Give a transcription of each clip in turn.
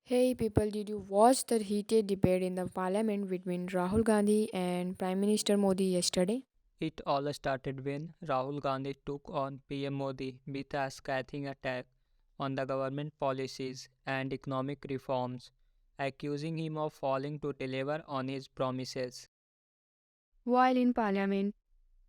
Hey people, did you watch the heated debate in the parliament between Rahul Gandhi and Prime Minister Modi yesterday? It all started when Rahul Gandhi took on PM Modi with a scathing attack on the government policies and economic reforms, accusing him of failing to deliver on his promises. While in parliament,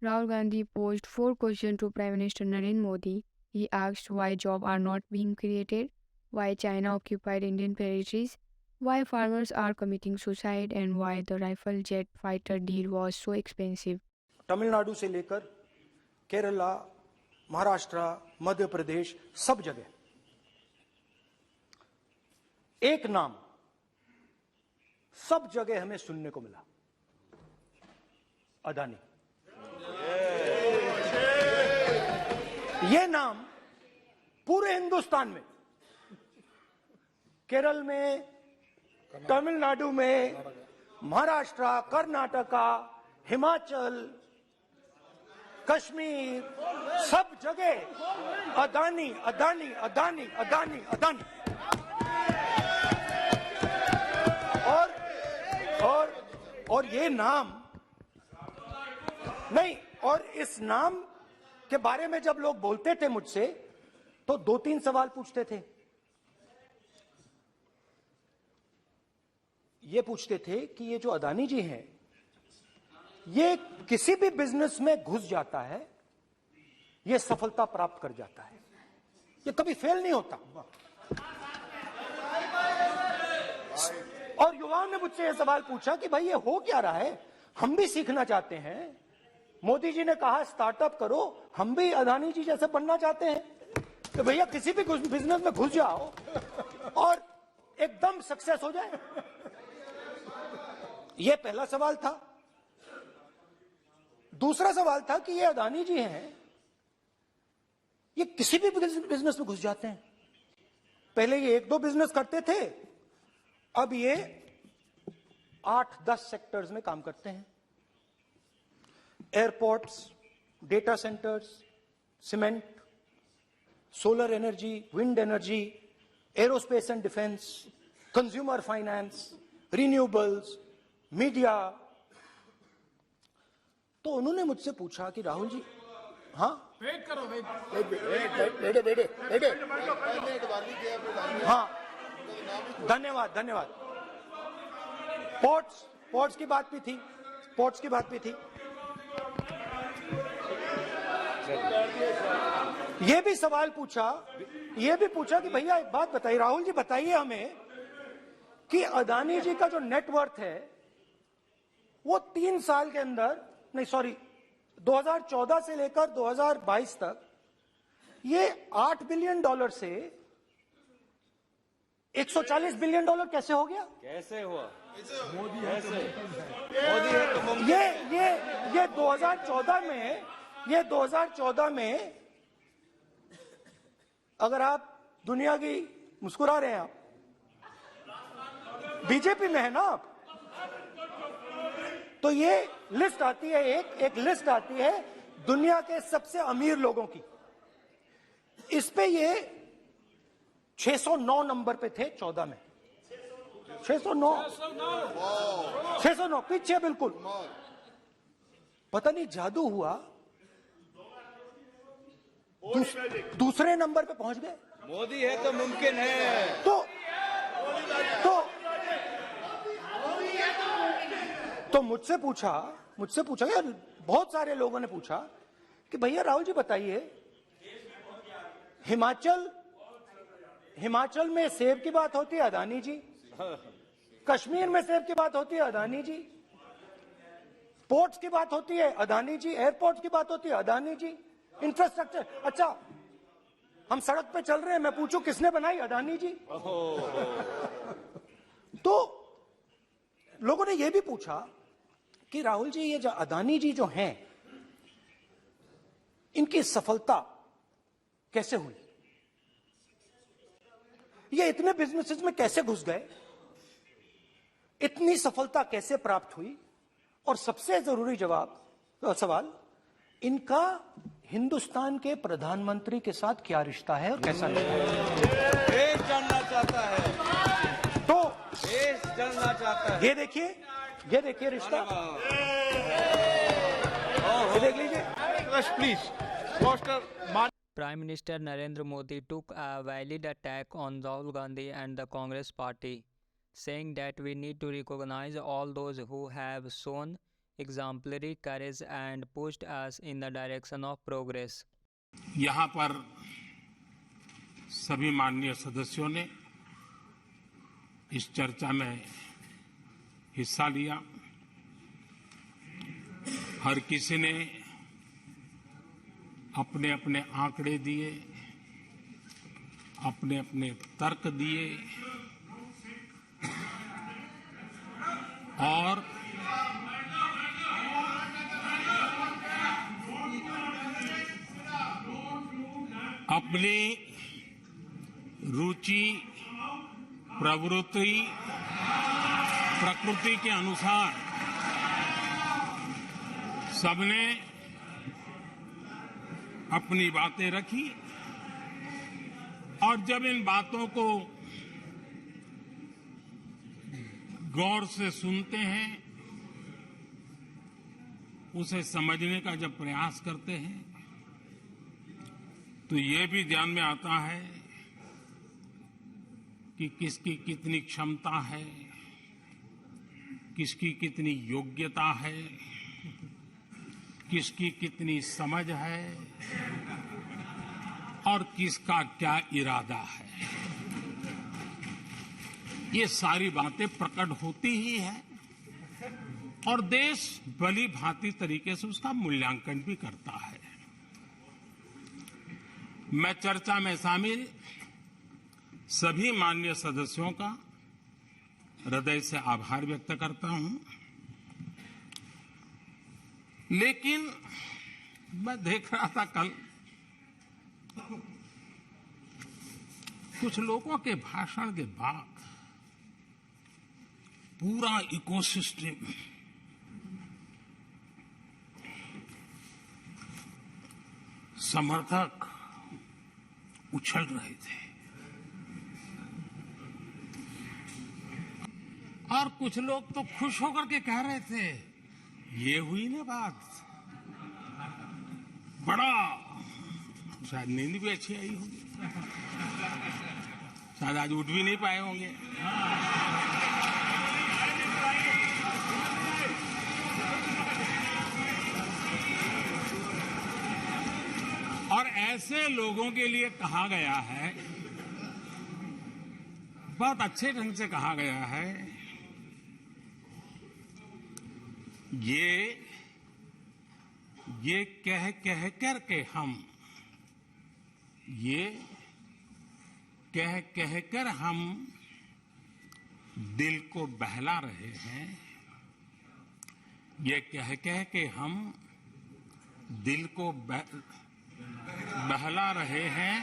Rahul Gandhi posed four questions to Prime Minister Narendra Modi. He asked why jobs are not being created, why China occupied Indian territories, why farmers are committing suicide, and why the rifle jet fighter deal was so expensive. Tamil Nadu से लेकर केरला, महाराष्ट्र, मध्य प्रदेश, सब जगह एक नाम सब जगह हमें सुनने को मिला, अदानी। ये नाम पूरे हिंदुस्तान में, केरल में, तमिलनाडु में, महाराष्ट्र, कर्नाटका, हिमाचल, कश्मीर, सब जगह अदानी अदानी अदानी अदानी अदानी। और ये नाम नहीं, और इस नाम के बारे में जब लोग बोलते थे मुझसे तो दो तीन सवाल पूछते थे। ये पूछते थे कि ये जो अदानी जी हैं, ये किसी भी बिजनेस में घुस जाता है, ये सफलता प्राप्त कर जाता है, ये कभी फेल नहीं होता। और युवाओं ने मुझसे यह सवाल पूछा कि भाई ये हो क्या रहा है, हम भी सीखना चाहते हैं। मोदी जी ने कहा स्टार्टअप करो, हम भी अदानी जी जैसे बनना चाहते हैं। तो भैया किसी भी बिजनेस में घुस जाओ और एकदम सक्सेस हो जाए। ये पहला सवाल था। दूसरा सवाल था कि ये अदानी जी हैं, ये किसी भी बिजनेस में घुस जाते हैं। पहले ये एक दो बिजनेस करते थे, अब ये 8-10 सेक्टर्स में काम करते हैं। Airports, data centres, cement, solar energy, wind energy, aerospace and defence, consumer finance, renewables, media. तो उन्होंने मुझसे पूछा कि राहुल जी, हाँ वेट करो, बेटे हाँ, धन्यवाद। पोर्ट्स की बात भी थी। ये भी सवाल पूछा, कि भैया एक बात बताइए, राहुल जी बताइए हमें कि अदानी जी का जो नेटवर्थ है वो 3 साल के अंदर, नहीं सॉरी, 2014 से लेकर 2022 तक ये $8 बिलियन से $140 बिलियन कैसे हो गया? कैसे हुआ? मोदी है तो मुमकिन। ये 2014 में अगर आप दुनिया की, मुस्कुरा रहे हैं आप, बीजेपी में है ना आप, तो ये लिस्ट आती है, एक लिस्ट आती है दुनिया के सबसे अमीर लोगों की। इस पे ये 609 नंबर पे थे 14 में। 609 पीछे बिल्कुल। पता नहीं जादू हुआ, दूसरे नंबर पे पहुंच गए। मोदी है तो मुमकिन है। तो मुझसे पूछा यार, बहुत सारे लोगों ने पूछा कि भैया राहुल जी बताइए, हिमाचल में सेब की बात होती है, अदानी जी। कश्मीर में सेब की बात होती है, अदानी जी। पोर्ट्स की बात होती है, अदानी जी। एयरपोर्ट्स की बात होती है, अदानी जी। इंफ्रास्ट्रक्चर, अच्छा हम सड़क पे चल रहे हैं, मैं पूछूं किसने बनाई, अदानी जी। तो लोगों ने यह भी पूछा कि राहुल जी ये जो अदानी जी जो हैं, इनकी सफलता कैसे हुई, ये इतने बिजनेसेस में कैसे घुस गए, इतनी सफलता कैसे प्राप्त हुई, और सबसे जरूरी सवाल, इनका हिंदुस्तान के प्रधानमंत्री के साथ क्या रिश्ता है और कैसा नहीं है, जानना चाहता है। चलना चाहता है। ये देखिए रिश्ता, ये देख लीजिए। Please poster Prime Minister Narendra Modi took a valid attack on Rahul Gandhi and the Congress party, saying that we need to recognize all those who have shown exemplary courage and pushed us in the direction of progress. यहाँ पर सभी माननीय सदस्यों ने इस चर्चा में हिस्सा लिया। हर किसी ने अपने अपने आंकड़े दिए, अपने अपने तर्क दिए और अपनी रुचि, प्रवृत्ति, प्रकृति के अनुसार सबने अपनी बातें रखी और जब इन बातों को गौर से सुनते हैं, उसे समझने का जब प्रयास करते हैं, तो ये भी ध्यान में आता है कि किसकी कितनी क्षमता है, किसकी कितनी योग्यता है, किसकी कितनी समझ है और किसका क्या इरादा है। ये सारी बातें प्रकट होती ही है और देश भली भांति तरीके से उसका मूल्यांकन भी करता है। मैं चर्चा में शामिल सभी माननीय सदस्यों का हृदय से आभार व्यक्त करता हूं, लेकिन मैं देख रहा था कल कुछ लोगों के भाषण के बाद पूरा इकोसिस्टम समर्थक उछल रहे थे और कुछ लोग तो खुश होकर के कह रहे थे, ये हुई ना बात, बड़ा शायद नींद भी अच्छी आई होगी, शायद आज उठ भी नहीं पाए होंगे। और ऐसे लोगों के लिए कहा गया है, बहुत अच्छे ढंग से कहा गया है, ये कह करके हम, ये कह कर हम दिल को बहला रहे हैं, ये कह के हम दिल को बहला रहे हैं।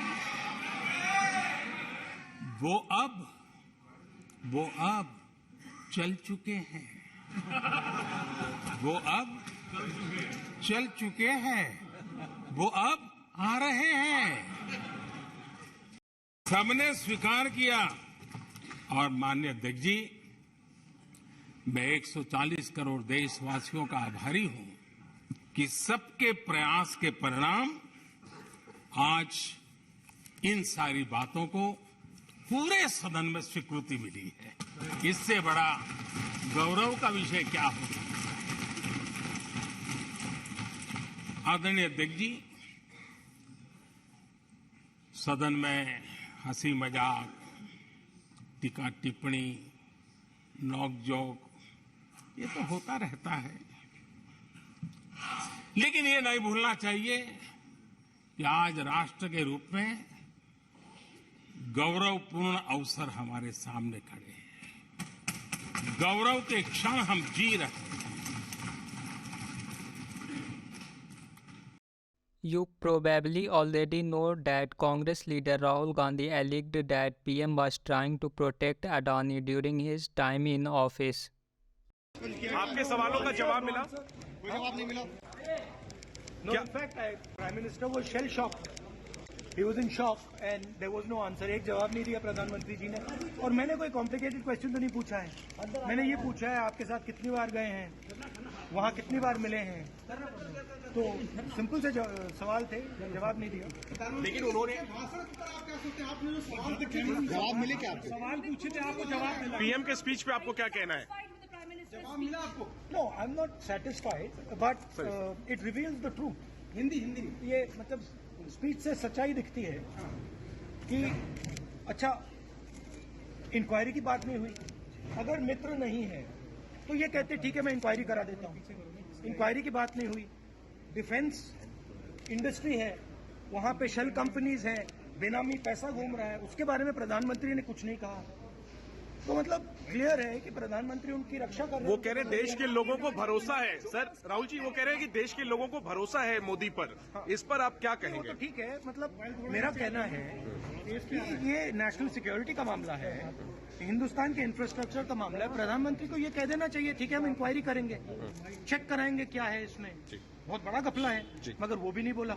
वो अब चल चुके हैं, वो अब चल चुके हैं, वो अब आ रहे हैं। सबने स्वीकार किया और माननीय अध्यक्ष जी, मैं 140 करोड़ देशवासियों का आभारी हूं कि सबके प्रयास के परिणाम आज इन सारी बातों को पूरे सदन में स्वीकृति मिली है। इससे बड़ा गौरव का विषय क्या होगा। आदरणीय अध्यक्ष जी, सदन में हंसी मजाक, टीका टिप्पणी, नोक-झोंक, ये तो होता रहता है, लेकिन ये नहीं भूलना चाहिए कि आज राष्ट्र के रूप में गौरवपूर्ण अवसर हमारे सामने खड़े हैं। गौरव के क्षण हम जी रहे हैं। You probably already know that Congress leader Rahul Gandhi alleged that PM was trying to protect Adani during his time in office. आपके सवालों का जवाब मिला? जवाब नहीं मिला। नो इनफैक्ट प्राइम मिनिस्टर वो shell shock he was in shock and there was no answer. एक जवाब नहीं दिया प्रधानमंत्री जी ने। और मैंने कोई कॉम्प्लिकेटेड क्वेश्चन तो नहीं पूछा है, मैंने ये पूछा है आपके साथ कितनी बार गए हैं, वहाँ कितनी बार मिले हैं, तो सिंपल से सवाल थे, जवाब नहीं दिया। लेकिन उन्होंने जवाब मिले क्या आपको? सवाल पूछे थे, आपको जवाब मिला। पीएम के स्पीच पे आपको क्या कहना है? जवाब मिला आपको? No, I am not satisfied but it reveals the truth. Hindi ये मतलब स्पीच से सच्चाई दिखती है कि अच्छा इंक्वायरी की बात नहीं हुई। अगर मित्र नहीं है तो ये कहते ठीक है मैं इंक्वायरी करा देता हूँ, इंक्वायरी की बात नहीं हुई। डिफेंस इंडस्ट्री है, वहां पे शेल कंपनीज हैं, बेनामी पैसा घूम रहा है, उसके बारे में प्रधानमंत्री ने कुछ नहीं कहा। तो मतलब क्लियर है कि प्रधानमंत्री उनकी रक्षा कर रहे हैं। वो कह रहे हैं देश के लोगों को भरोसा है। सर राहुल जी वो कह रहे हैं कि देश के लोगों को भरोसा है मोदी पर, इस पर आप क्या वो कहेंगे? तो ठीक है, मतलब मेरा कहना है कि ये नेशनल सिक्योरिटी का मामला है, हिंदुस्तान के इंफ्रास्ट्रक्चर का मामला है। प्रधानमंत्री को ये कह देना चाहिए ठीक है हम इंक्वायरी करेंगे, चेक कराएंगे क्या है इसमें, बहुत बड़ा घपला है, मगर वो भी नहीं बोला।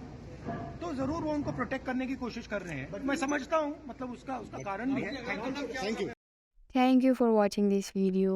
तो जरूर वो उनको प्रोटेक्ट करने की कोशिश कर रहे हैं, बट मैं समझता हूँ मतलब उसका कारण भी है। Thank you. Thank you. Thank you for watching this video.